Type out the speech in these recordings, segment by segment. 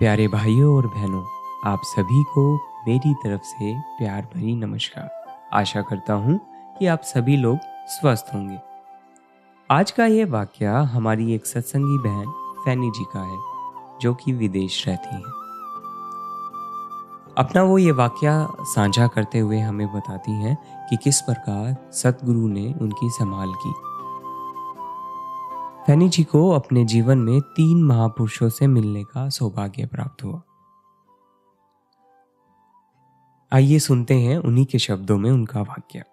प्यारे भाइयों और बहनों, आप सभी को मेरी तरफ से प्यार भरी नमस्कार। आशा करता हूँ कि आप सभी लोग स्वस्थ होंगे। आज का ये वाकया हमारी एक सत्संगी बहन फैनी जी का है, जो कि विदेश रहती हैं। अपना वो ये वाकया साझा करते हुए हमें बताती हैं कि किस प्रकार सतगुरु ने उनकी संभाल की। फैनी जी को अपने जीवन में 3 महापुरुषों से मिलने का सौभाग्य प्राप्त हुआ। आइए सुनते हैं उन्हीं के शब्दों में उनका वाक्य।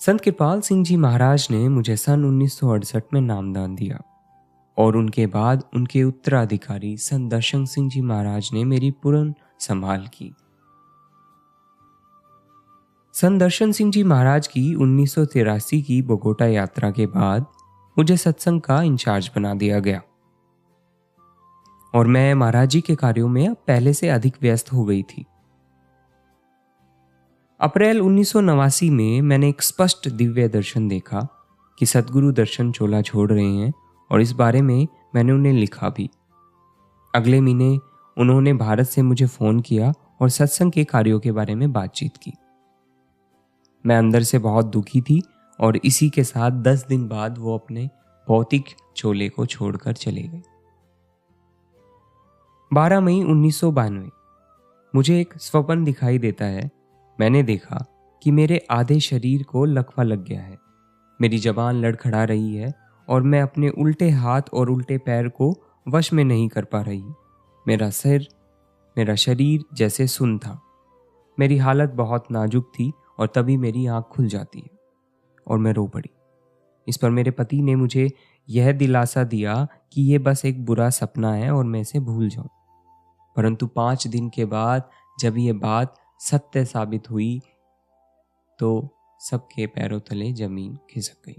संत कृपाल सिंह जी महाराज ने मुझे सन 1968 में नामदान दिया और उनके बाद उनके उत्तराधिकारी संत दर्शन सिंह जी महाराज ने मेरी पूर्ण संभाल की। संत दर्शन सिंह जी महाराज की 1983 की बोगोटा यात्रा के बाद मुझे सत्संग का इंचार्ज बना दिया गया और मैं महाराज जी के कार्यों में अब पहले से अधिक व्यस्त हो गई थी। अप्रैल 1989 में मैंने एक स्पष्ट दिव्य दर्शन देखा कि सतगुरु दर्शन चोला छोड़ रहे हैं और इस बारे में मैंने उन्हें लिखा भी। अगले महीने उन्होंने भारत से मुझे फ़ोन किया और सत्संग के कार्यों के बारे में बातचीत की। मैं अंदर से बहुत दुखी थी और इसी के साथ 10 दिन बाद वो अपने भौतिक चोले को छोड़कर चले गए। 12 मई 1992 मुझे एक स्वप्न दिखाई देता है। मैंने देखा कि मेरे आधे शरीर को लकवा लग गया है, मेरी जबान लड़खड़ा रही है और मैं अपने उल्टे हाथ और उल्टे पैर को वश में नहीं कर पा रही। मेरा शरीर जैसे सुन्न था। मेरी हालत बहुत नाजुक थी और तभी मेरी आंख खुल जाती है और मैं रो पड़ी। इस पर मेरे पति ने मुझे यह दिलासा दिया कि यह बस एक बुरा सपना है और मैं इसे भूल जाऊं। परंतु 5 दिन के बाद जब यह बात सत्य साबित हुई तो सबके पैरों तले जमीन खिसक गई।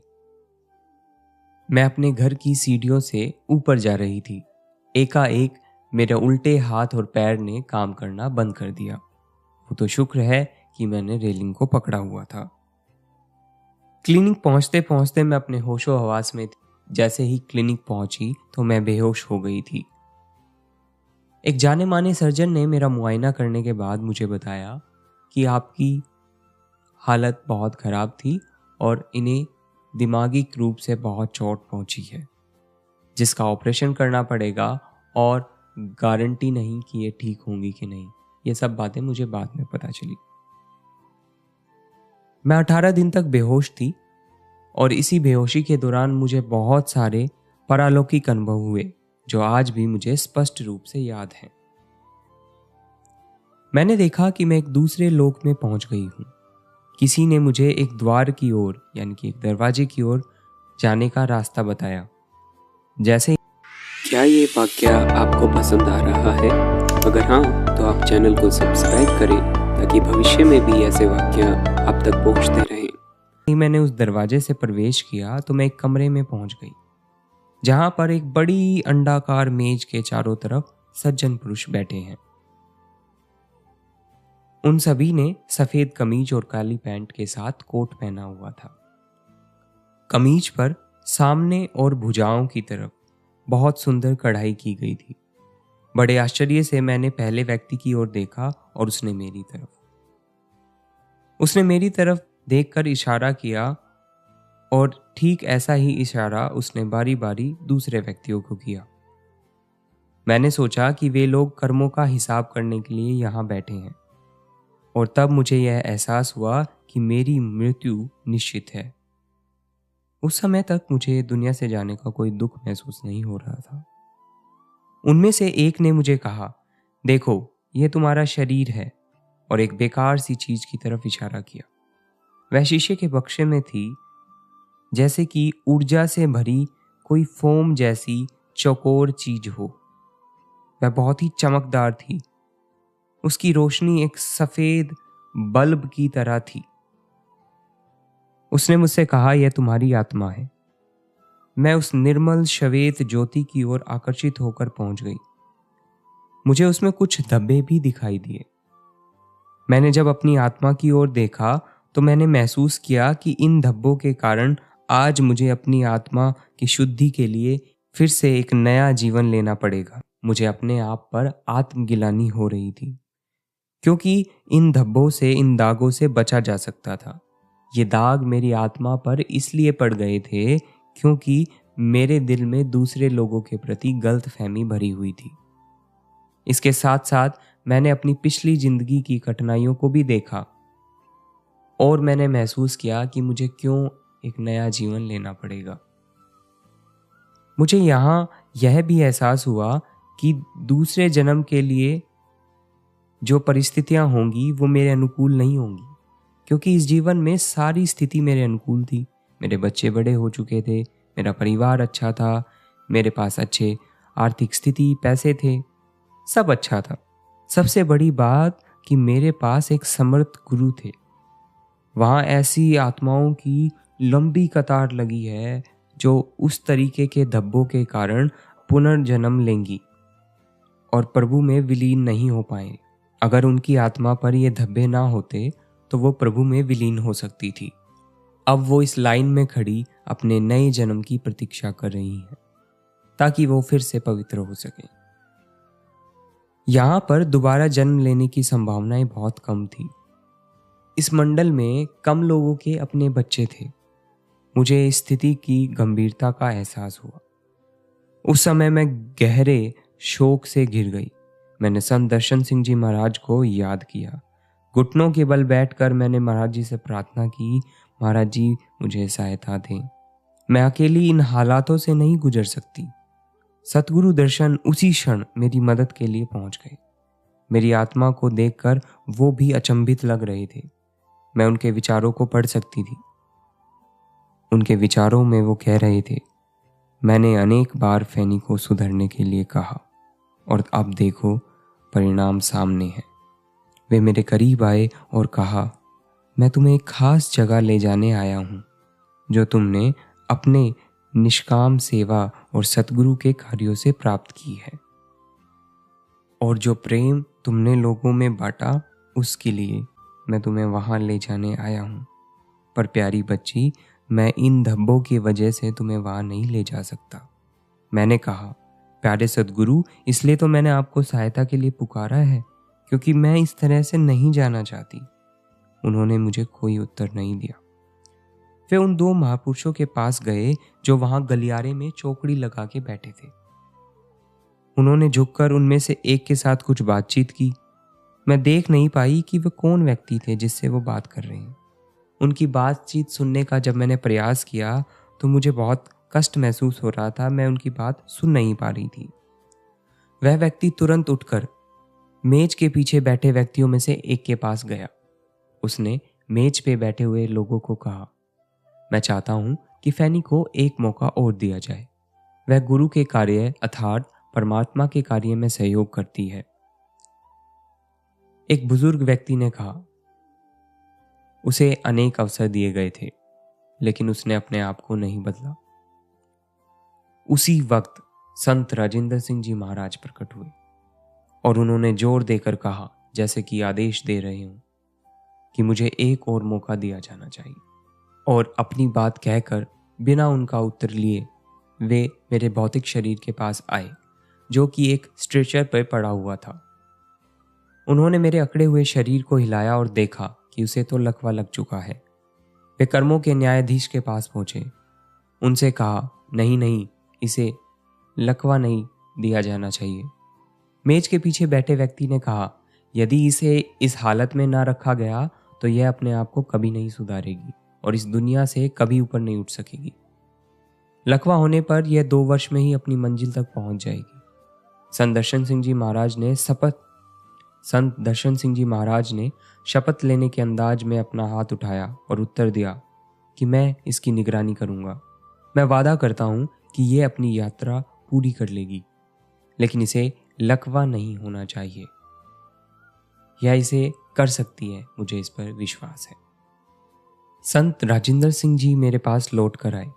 मैं अपने घर की सीढ़ियों से ऊपर जा रही थी। एकाएक मेरे उल्टे हाथ और पैर ने काम करना बंद कर दिया। वो तो शुक्र है कि मैंने रेलिंग को पकड़ा हुआ था। क्लिनिक पहुंचते पहुंचते मैं अपने होशो हवास में थी। जैसे ही क्लिनिक पहुंची तो मैं बेहोश हो गई थी। एक जाने माने सर्जन ने मेरा मुआयना करने के बाद मुझे बताया कि आपकी हालत बहुत खराब थी और इन्हें दिमागी रूप से बहुत चोट पहुंची है, जिसका ऑपरेशन करना पड़ेगा और गारंटी नहीं कि ये ठीक होंगी कि नहीं। ये सब बातें मुझे बाद में पता चली। मैं 18 दिन तक बेहोश थी और इसी बेहोशी के दौरान मुझे बहुत सारे परालौकिक अनुभव हुए जो आज भी मुझे स्पष्ट रूप से याद हैं। मैंने देखा कि मैं एक दूसरे लोक में पहुंच गई हूं। किसी ने मुझे एक द्वार की ओर यानी कि एक दरवाजे की ओर जाने का रास्ता बताया। जैसे क्या ये वाकया आपको पसंद आ रहा है? अगर हाँ तो आप चैनल को सब्सक्राइब करें ताकि भविष्य में भी ऐसे वाकया आप तक पहुंचते रहें। मैंने उस दरवाजे से प्रवेश किया तो मैं एक कमरे में पहुंच गई, जहां पर एक बड़ी अंडाकार मेज के चारों तरफ सज्जन पुरुष बैठे हैं। उन सभी ने सफेद कमीज और काली पैंट के साथ कोट पहना हुआ था। कमीज पर सामने और भुजाओं की तरफ बहुत सुंदर कढ़ाई की गई थी। बड़े आश्चर्य से मैंने पहले व्यक्ति की ओर देखा और उसने मेरी तरफ देखकर इशारा किया और ठीक ऐसा ही इशारा उसने बारी बारी दूसरे व्यक्तियों को किया। मैंने सोचा कि वे लोग कर्मों का हिसाब करने के लिए यहाँ बैठे हैं और तब मुझे यह एहसास हुआ कि मेरी मृत्यु निश्चित है। उस समय तक मुझे दुनिया से जाने का कोई दुख महसूस नहीं हो रहा था। उनमें से एक ने मुझे कहा, देखो यह तुम्हारा शरीर है, और एक बेकार सी चीज की तरफ इशारा किया। वह शीशे के बक्से में थी, जैसे कि ऊर्जा से भरी कोई फोम जैसी चौकोर चीज हो। वह बहुत ही चमकदार थी। उसकी रोशनी एक सफेद बल्ब की तरह थी। उसने मुझसे कहा, यह तुम्हारी आत्मा है। मैं उस निर्मल श्वेत ज्योति की ओर आकर्षित होकर पहुंच गई। मुझे उसमें कुछ धब्बे भी दिखाई दिए। मैंने जब अपनी आत्मा की ओर देखा तो मैंने महसूस किया कि इन धब्बों के कारण आज मुझे अपनी आत्मा की शुद्धि के लिए फिर से एक नया जीवन लेना पड़ेगा। मुझे अपने आप पर आत्मगिलानी हो रही थी, क्योंकि इन धब्बों से, इन दागों से बचा जा सकता था। ये दाग मेरी आत्मा पर इसलिए पड़ गए थे क्योंकि मेरे दिल में दूसरे लोगों के प्रति गलतफहमी भरी हुई थी। इसके साथ साथ मैंने अपनी पिछली जिंदगी की कठिनाइयों को भी देखा और मैंने महसूस किया कि मुझे क्यों एक नया जीवन लेना पड़ेगा। मुझे यहाँ यह भी एहसास हुआ कि दूसरे जन्म के लिए जो परिस्थितियां होंगी वो मेरे अनुकूल नहीं होंगी, क्योंकि इस जीवन में सारी स्थिति मेरे अनुकूल थी। मेरे बच्चे बड़े हो चुके थे, मेरा परिवार अच्छा था, मेरे पास अच्छे आर्थिक स्थिति, पैसे थे, सब अच्छा था। सबसे बड़ी बात कि मेरे पास एक समर्थ गुरु थे। वहाँ ऐसी आत्माओं की लंबी कतार लगी है जो उस तरीके के धब्बों के कारण पुनर्जन्म लेंगी और प्रभु में विलीन नहीं हो पाए। अगर उनकी आत्मा पर ये धब्बे ना होते तो वो प्रभु में विलीन हो सकती थी। अब वो इस लाइन में खड़ी अपने नए जन्म की प्रतीक्षा कर रही हैं ताकि वो फिर से पवित्र हो सके। यहाँ पर दोबारा जन्म लेने की संभावनाएं बहुत कम थी। इस मंडल में कम लोगों के अपने बच्चे थे। मुझे इस स्थिति की गंभीरता का एहसास हुआ। उस समय मैं गहरे शोक से घिर गई। मैंने संत दर्शन सिंह जी महाराज को याद किया। घुटनों के बल बैठकर मैंने महाराज जी से प्रार्थना की, महाराज जी मुझे सहायता दें, मैं अकेली इन हालातों से नहीं गुजर सकती। सतगुरु दर्शन उसी क्षण मेरी मदद के लिए पहुंच गए। मेरी आत्मा को देखकर वो भी अचंभित लग रहे थे। मैं उनके विचारों को पढ़ सकती थी। उनके विचारों में वो कह रहे थे, मैंने अनेक बार फैनी को सुधरने के लिए कहा और अब देखो परिणाम सामने है। वे मेरे करीब आए और कहा, मैं तुम्हें एक खास जगह ले जाने आया हूँ जो तुमने अपने निष्काम सेवा और सतगुरु के कार्यों से प्राप्त की है, और जो प्रेम तुमने लोगों में बांटा उसके लिए मैं तुम्हें वहाँ ले जाने आया हूँ। पर प्यारी बच्ची, मैं इन धब्बों की वजह से तुम्हें वहाँ नहीं ले जा सकता। मैंने कहा, प्यारे सतगुरु, इसलिए तो मैंने आपको सहायता के लिए पुकारा है, क्योंकि मैं इस तरह से नहीं जाना चाहती। उन्होंने मुझे कोई उत्तर नहीं दिया। वे उन दो महापुरुषों के पास गए जो वहां गलियारे में चौकड़ी लगा के बैठे थे। उन्होंने झुककर उनमें से एक के साथ कुछ बातचीत की। मैं देख नहीं पाई कि वे कौन व्यक्ति थे जिससे वो बात कर रहे हैं। उनकी बातचीत सुनने का जब मैंने प्रयास किया तो मुझे बहुत कष्ट महसूस हो रहा था। मैं उनकी बात सुन नहीं पा रही थी। वह व्यक्ति तुरंत उठकर मेज के पीछे बैठे व्यक्तियों में से एक के पास गया। उसने मेज पे बैठे हुए लोगों को कहा, मैं चाहता हूं कि फैनी को एक मौका और दिया जाए। वह गुरु के कार्य अर्थात परमात्मा के कार्य में सहयोग करती है। एक बुजुर्ग व्यक्ति ने कहा, उसे अनेक अवसर दिए गए थे लेकिन उसने अपने आप को नहीं बदला। उसी वक्त संत राजेंद्र सिंह जी महाराज प्रकट हुए और उन्होंने जोर देकर कहा, जैसे कि आदेश दे रहे हूं, कि मुझे एक और मौका दिया जाना चाहिए। और अपनी बात कहकर बिना उनका उत्तर लिए वे मेरे भौतिक शरीर के पास आए जो कि एक स्ट्रेचर पर पड़ा हुआ था। उन्होंने मेरे अकड़े हुए शरीर को हिलाया और देखा कि उसे तो लकवा लग चुका है। वे कर्मों के न्यायाधीश के पास पहुंचे। उनसे कहा, नहीं, इसे लकवा नहीं दिया जाना चाहिए। मेज के पीछे बैठे व्यक्ति ने कहा, यदि इसे इस हालत में ना रखा गया तो यह अपने आप को कभी नहीं सुधारेगी और इस दुनिया से कभी ऊपर नहीं उठ सकेगी। लकवा होने पर यह 2 वर्ष में ही अपनी मंजिल तक पहुंच जाएगी। संत दर्शन सिंह जी महाराज ने शपथ लेने के अंदाज में अपना हाथ उठाया और उत्तर दिया कि मैं इसकी निगरानी करूंगा। मैं वादा करता हूं कि यह अपनी यात्रा पूरी कर लेगी, लेकिन इसे लकवा नहीं होना चाहिए। यह इसे कर सकती है, मुझे इस पर विश्वास है। संत राजेंद्र सिंह जी मेरे पास लौट कर आए।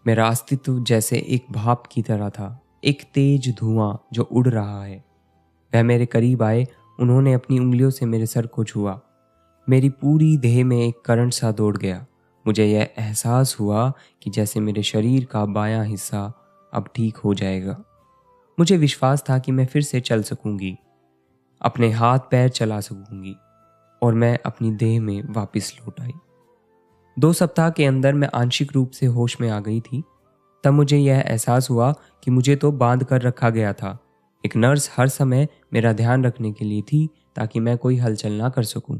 मेरा अस्तित्व जैसे एक भाप की तरह था, एक तेज धुआं जो उड़ रहा है। वह मेरे करीब आए। उन्होंने अपनी उंगलियों से मेरे सर को छुआ। मेरी पूरी देह में एक करंट सा दौड़ गया। मुझे यह एहसास हुआ कि जैसे मेरे शरीर का बायां हिस्सा अब ठीक हो जाएगा। मुझे विश्वास था कि मैं फिर से चल सकूंगी, अपने हाथ पैर चला सकूंगी और मैं अपनी देह में वापस लौट आई। 2 सप्ताह के अंदर मैं आंशिक रूप से होश में आ गई थी। तब मुझे यह एहसास हुआ कि मुझे तो बांध कर रखा गया था। एक नर्स हर समय मेरा ध्यान रखने के लिए थी ताकि मैं कोई हलचल ना कर सकूं।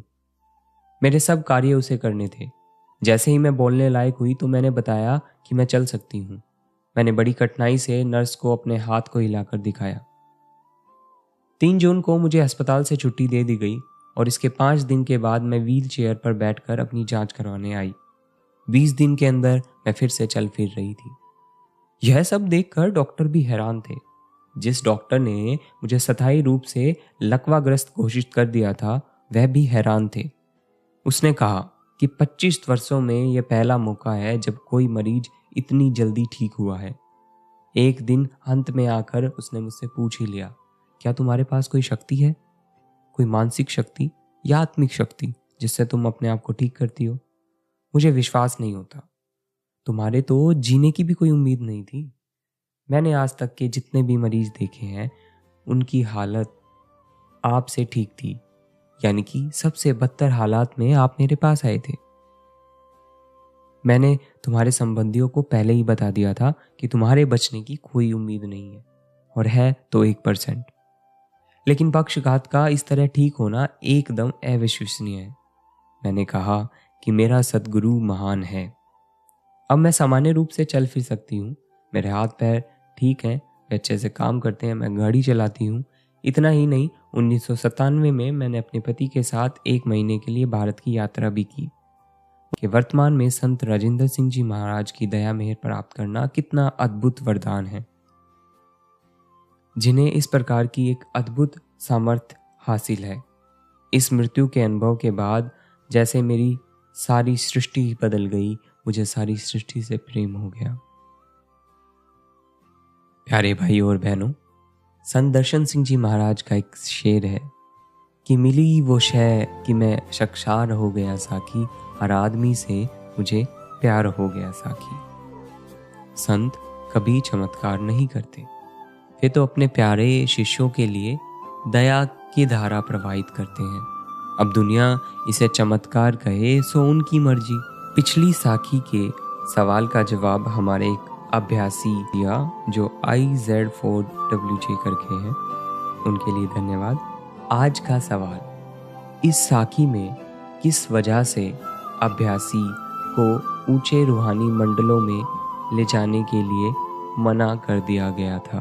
मेरे सब कार्य उसे करने थे। जैसे ही मैं बोलने लायक हुई तो मैंने बताया कि मैं चल सकती हूँ। मैंने बड़ी कठिनाई से नर्स को अपने हाथ को हिलाकर दिखाया। 3 जून को मुझे अस्पताल से छुट्टी दे दी गई और इसके 5 दिन के बाद मैं व्हील चेयर पर बैठकर अपनी जांच करवाने आई। 20 दिन के अंदर मैं फिर से चल फिर रही थी। यह सब देखकर डॉक्टर भी हैरान थे। जिस डॉक्टर ने मुझे स्थायी रूप से लकवाग्रस्त घोषित कर दिया था वह भी हैरान थे। उसने कहा कि 25 वर्षों में यह पहला मौका है जब कोई मरीज इतनी जल्दी ठीक हुआ है। एक दिन अंत में आकर उसने मुझसे पूछ ही लिया, क्या तुम्हारे पास कोई शक्ति है, कोई मानसिक शक्ति या आत्मिक शक्ति जिससे तुम अपने आप को ठीक करती हो? मुझे विश्वास नहीं होता। तुम्हारे तो जीने की भी कोई उम्मीद नहीं थी। मैंने आज तक के जितने भी मरीज देखे हैं उनकी हालत आपसे ठीक थी, यानी कि सबसे बदतर हालात में आप मेरे पास आए थे। मैंने तुम्हारे संबंधियों को पहले ही बता दिया था कि तुम्हारे बचने की कोई उम्मीद नहीं है, और है तो 1%। लेकिन पक्षघात का इस तरह ठीक होना एकदम अविश्वसनीय है। मैंने कहा कि मेरा सद्गुरु महान है। अब मैं सामान्य रूप से चल फिर सकती हूँ। मेरे हाथ पैर ठीक हैं, वे अच्छे से काम करते हैं, मैं गाड़ी चलाती हूँ। इतना ही नहीं, 1997 में मैंने अपने पति के साथ 1 महीने के लिए भारत की यात्रा भी की। कि वर्तमान में संत राजेंद्र सिंह जी महाराज की दया मेहर प्राप्त करना कितना अद्भुत वरदान है, जिन्हें इस प्रकार की एक अद्भुत सामर्थ्य हासिल है। इस मृत्यु के अनुभव के बाद जैसे मेरी सारी सृष्टि ही बदल गई, मुझे सारी सृष्टि से प्रेम हो गया। प्यारे भाई और बहनों, संत दर्शन सिंह जी महाराज का एक शेर है कि मिली वो शय कि मैं शक्षार हो गया साखी, हर आदमी से मुझे प्यार हो गया साखी। संत कभी चमत्कार नहीं करते, वे तो अपने प्यारे शिष्यों के लिए दया की धारा प्रवाहित करते हैं। अब दुनिया इसे चमत्कार कहे सो उनकी मर्जी। पिछली साखी के सवाल का जवाब हमारे एक अभ्यासी दिया जो IZ4WJ करके हैं, उनके लिए धन्यवाद। आज का सवाल, इस साखी में किस वजह से अभ्यासी को ऊंचे रूहानी मंडलों में ले जाने के लिए मना कर दिया गया था?